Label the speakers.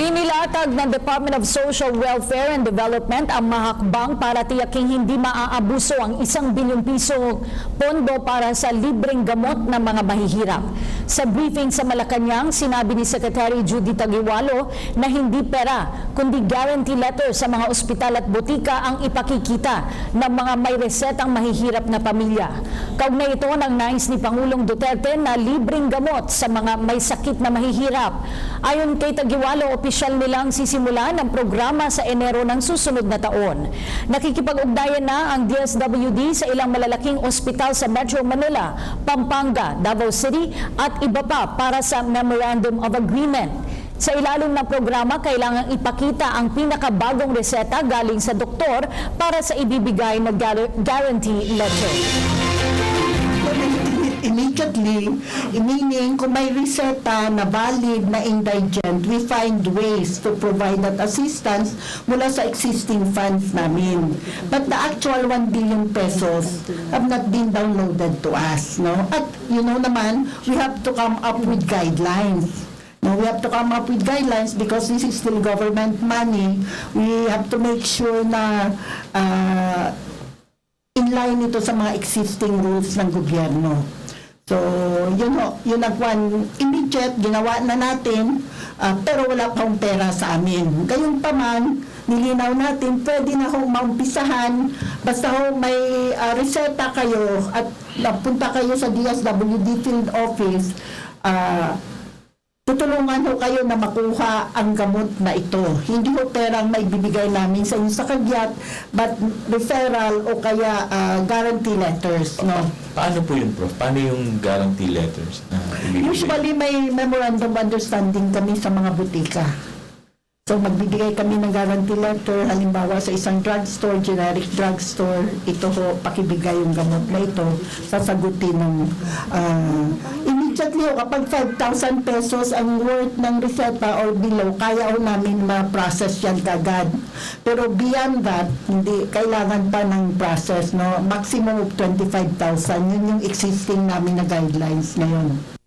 Speaker 1: Inilatag ng Department of Social Welfare and Development ang mahakbang para tiyaking hindi maaabuso ang 1 bilyong piso pondo para sa libreng gamot ng mga mahihirap. Sa briefing sa Malacanang, sinabi ni Secretary Judy Taguiwalo na hindi pera kundi guarantee letter sa mga ospital at butika ang ipakikita ng mga may resetang mahihirap na pamilya. Kaugnay ito ng nais ni Pangulong Duterte na libreng gamot sa mga may sakit na mahihirap. Ayon kay Taguiwalo, opisyal nilang sisimulan ang programa sa Enero ng susunod na taon. Nakikipag-ugnayan na ang DSWD sa ilang malalaking ospital sa Metro Manila, Pampanga, Davao City at iba pa para sa Memorandum of Agreement. Sa ilalim ng programa, kailangang ipakita ang pinakabagong reseta galing sa doktor para sa ibibigay na guarantee letter.
Speaker 2: Immediately, meaning kung may reseta na valid na indigent, we find ways to provide that assistance mula sa existing funds namin. But the actual 1 billion pesos have not been downloaded to us. No? At you know naman, we have to come up with guidelines. No, we have to come up with guidelines because this is still government money. We have to make sure na in line ito sa mga existing rules ng gobyerno. So, yun ang immediate, ginawa na natin, pero wala pang pera sa amin. Gayun pa man, nilinaw natin, pwede na hong maumpisahan, basta hong may reseta kayo at napunta kayo sa DSWD Field Office, tutulungan ho kayo na makuha ang gamot na ito. Hindi ho perang maibibigay namin sa inyo sa kagyat, but referral o kaya guarantee letters. No?
Speaker 3: Paano po yun, Prof? Paano yung guarantee letters na ibibigay?
Speaker 2: Usually may memorandum of understanding kami sa mga butika. So magbibigay kami ng guarantee letter, halimbawa sa isang drugstore, generic drugstore, ito ho, pakibigay yung gamot na ito, sasagutin ng immediately ho, kapag 5,000 pesos ang worth ng reseta or below, kaya ho namin ma-process yan kagad. Pero beyond that, hindi, kailangan pa ng process, no? Maximum of 25,000, yun yung existing namin na guidelines ngayon.